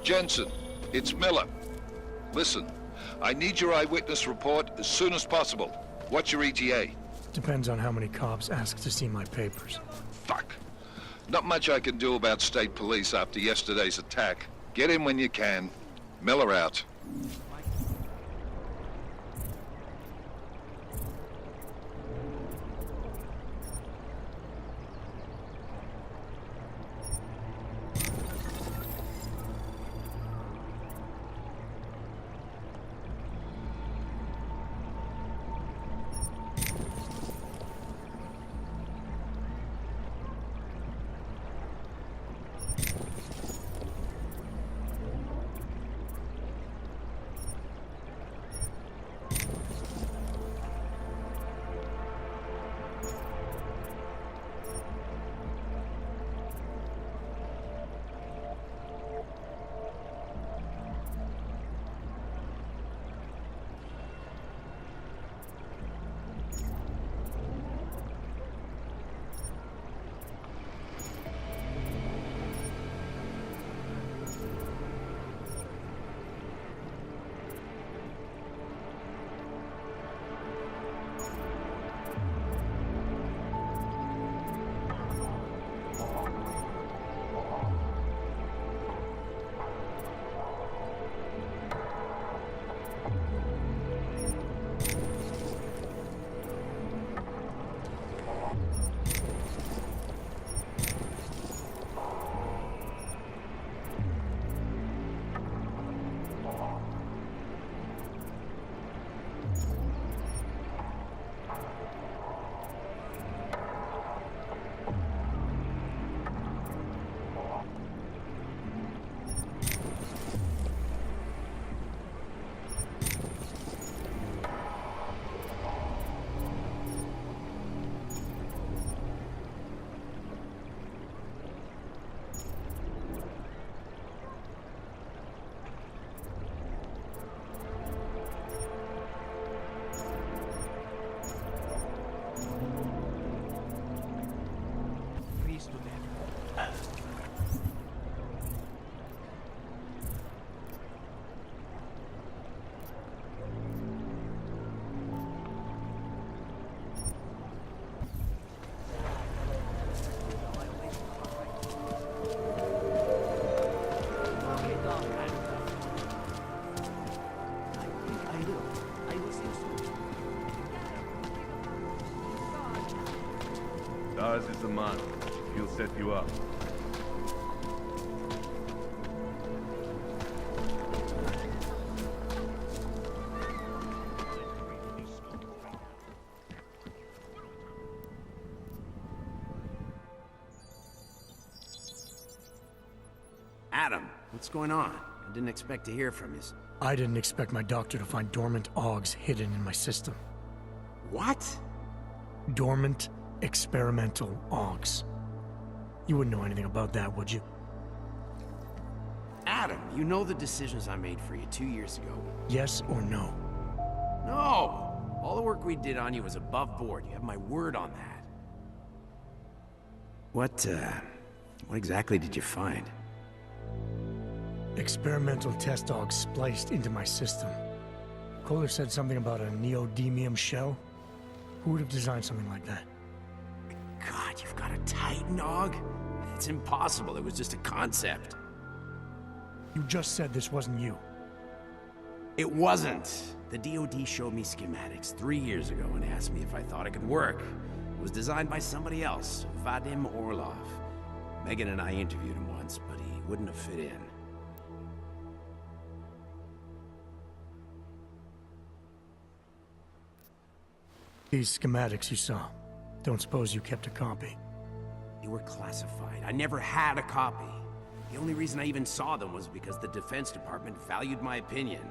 Jensen, it's Miller. Listen, I need your eyewitness report as soon as possible. What's your ETA? Depends on how many cops ask to see my papers. Fuck. Not much I can do about state police after yesterday's attack. Get in when you can. Miller out. Ours is the man. He'll set you up. Adam, what's going on? I didn't expect to hear from you. I didn't expect my doctor to find dormant augs hidden in my system. What? Dormant experimental augs. You wouldn't know anything about that, would you? Adam, you know the decisions I made for you 2 years ago. Yes or no? No! All the work we did on you was above board. You have my word on that. What exactly did you find? Experimental test augs spliced into my system. Kohler said something about a neodymium shell. Who would have designed something like that? God, you've got a Titan aug? It's impossible. It was just a concept. You just said this wasn't you. It wasn't. The DoD showed me schematics 3 years ago and asked me if I thought it could work. It was designed by somebody else, Vadim Orlov. Megan and I interviewed him once, but he wouldn't have fit in. These schematics you saw, don't suppose you kept a copy? They were classified. I never had a copy. The only reason I even saw them was because the Defense Department valued my opinion.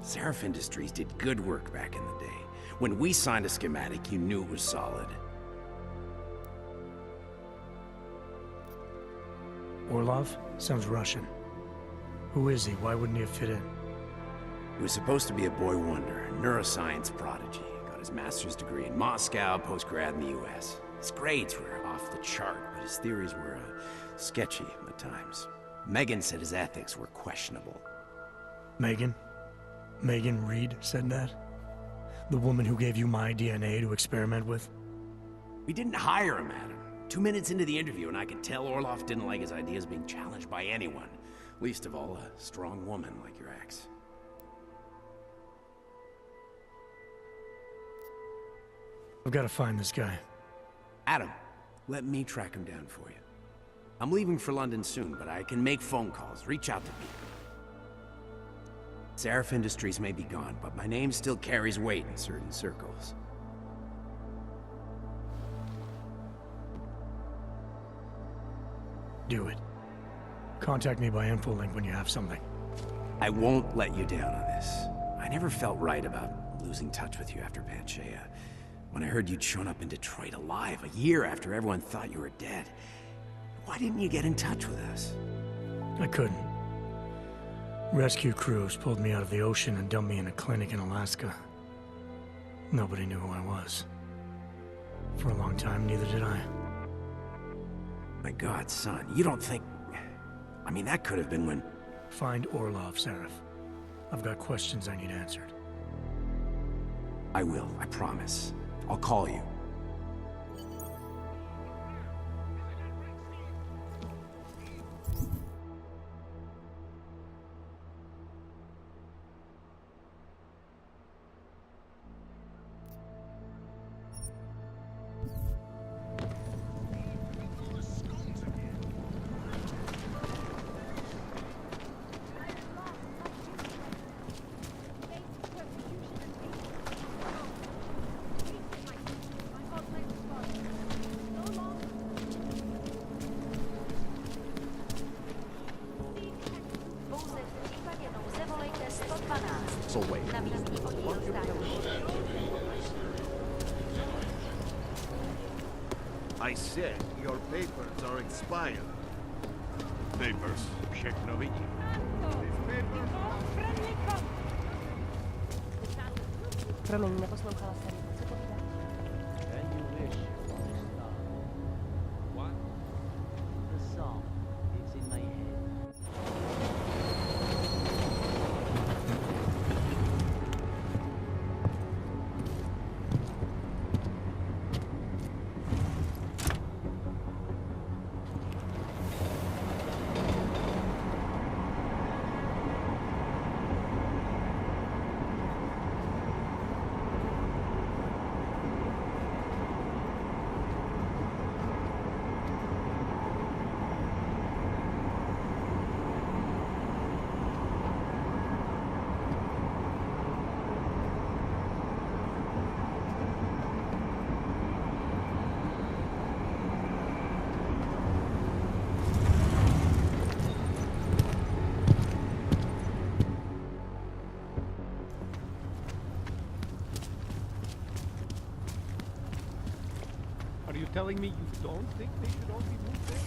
Seraph Industries did good work back in the day. When we signed a schematic, you knew it was solid. Orlov? Sounds Russian. Who is he? Why wouldn't he have fit in? He was supposed to be a boy wonder, a neuroscience prodigy. Got his master's degree in Moscow, post-grad in the US. His grades were off the chart, but his theories were sketchy at times. Megan said his ethics were questionable. Megan? Megan Reed said that? The woman who gave you my DNA to experiment with? We didn't hire him, Adam. 2 minutes into the interview, and I could tell Orloff didn't like his ideas being challenged by anyone. Least of all, a strong woman like your ex. I've got to find this guy. Adam, let me track him down for you. I'm leaving for London soon, but I can make phone calls, reach out to people. Seraph Industries may be gone, but my name still carries weight in certain circles. Do it. Contact me by infolink when you have something. I won't let you down on this. I never felt right about losing touch with you after Panchea. When I heard you'd shown up in Detroit alive a year after everyone thought you were dead. Why didn't you get in touch with us? I couldn't. Rescue crews pulled me out of the ocean and dumped me in a clinic in Alaska. Nobody knew who I was. For a long time, neither did I. My God, son, you don't think... I mean, that could have been when... Find Orlov, Seraph. I've got questions I need answered. I will, I promise. I'll call you. So wait. I said your papers are expired. Papers? Sheknovich. Promiň, neposlouchala jsem. Co povídáš? And you wish on a star. What? The song is in my head. Are you telling me you don't think they should all be moved there?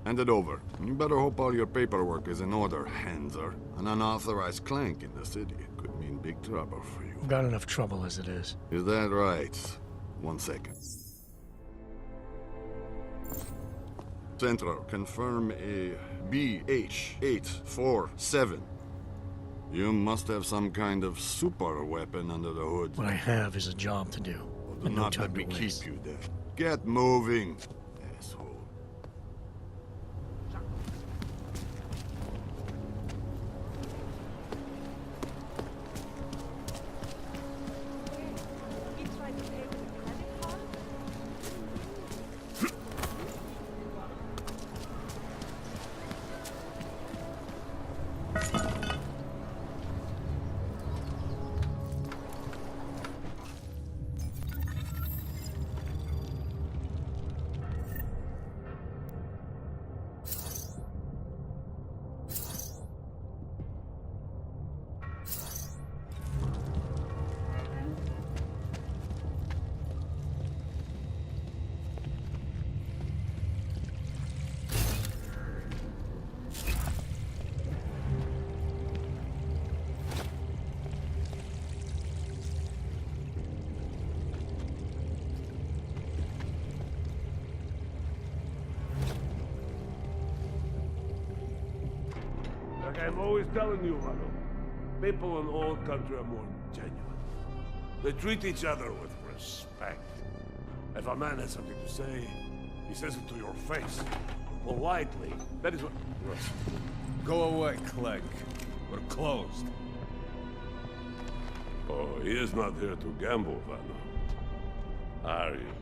Hand it over. You better hope all your paperwork is in order, Hanser. An unauthorized clank in the city could mean big trouble for you. I've got enough trouble as it is. Is that right? 1 second. Centro, confirm a BH-847. You must have some kind of super weapon under the hood. What I have is a job to do. Do And no not time let me to keep waste. you there. Get moving, asshole. I'm always telling you, Rado. People in old country are more genuine. They treat each other with respect. If a man has something to say, he says it to your face. Politely. That is what... Listen. Go away, Clegg. We're closed. Oh, he is not here to gamble, Vano. Are you?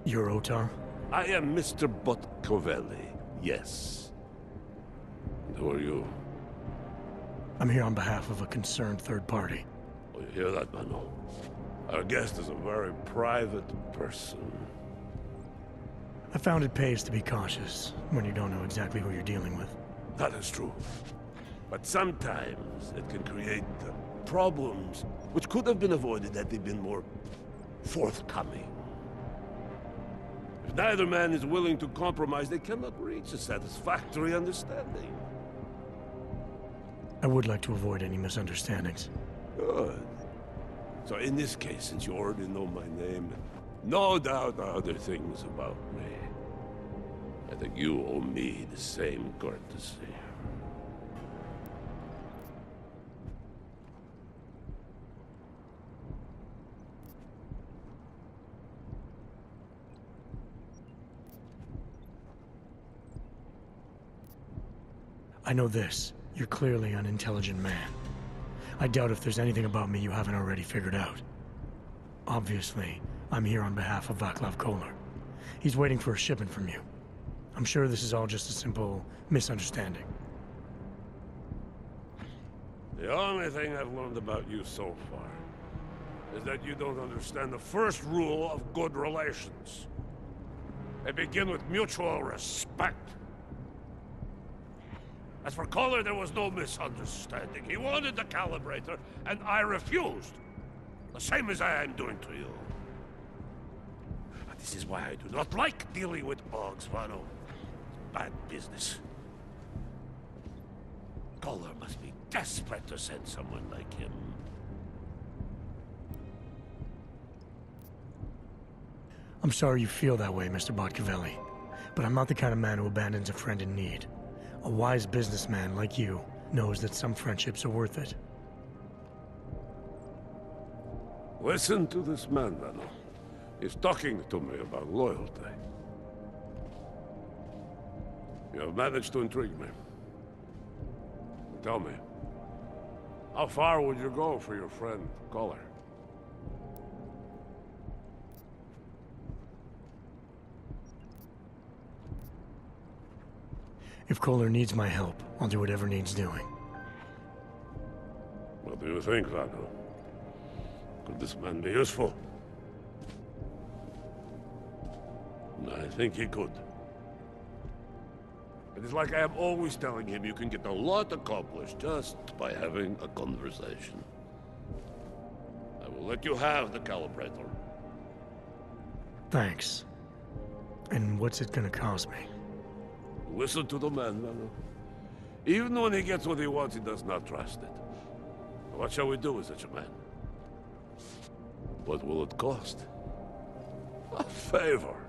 You're Otar? I am Mr. Botkovelli, yes. And who are you? I'm here on behalf of a concerned third party. Oh, you hear that, Vano? Our guest is a very private person. I found it pays to be cautious when you don't know exactly who you're dealing with. That is true. But sometimes it can create problems which could have been avoided had they been more forthcoming. If neither man is willing to compromise, they cannot reach a satisfactory understanding. I would like to avoid any misunderstandings. Good. So in this case, since you already know my name, no doubt other things about me, I think you owe me the same courtesy. I know this. You're clearly an intelligent man. I doubt if there's anything about me you haven't already figured out. Obviously, I'm here on behalf of Vaclav Kolar. He's waiting for a shipment from you. I'm sure this is all just a simple misunderstanding. The only thing I've learned about you so far is that you don't understand the first rule of good relations. They begin with mutual respect. As for Kolar, there was no misunderstanding. He wanted the calibrator, and I refused. The same as I am doing to you. But this is why I do not like dealing with bugs, Vano. Bad business. Kolar must be desperate to send someone like him. I'm sorry you feel that way, Mr. Botkovelli, but I'm not the kind of man who abandons a friend in need. A wise businessman like you knows that some friendships are worth it. Listen to this man, Vano. He's talking to me about loyalty. You have managed to intrigue me. Tell me, how far would you go for your friend, Kolar? If Kolar needs my help, I'll do whatever needs doing. What do you think, Vano? Could this man be useful? I think he could. It is like I am always telling him, you can get a lot accomplished just by having a conversation. I will let you have the calibrator. Thanks. And what's it gonna cost me? Listen to the man, Vano. Even when he gets what he wants, he does not trust it. What shall we do with such a man? What will it cost? A favor.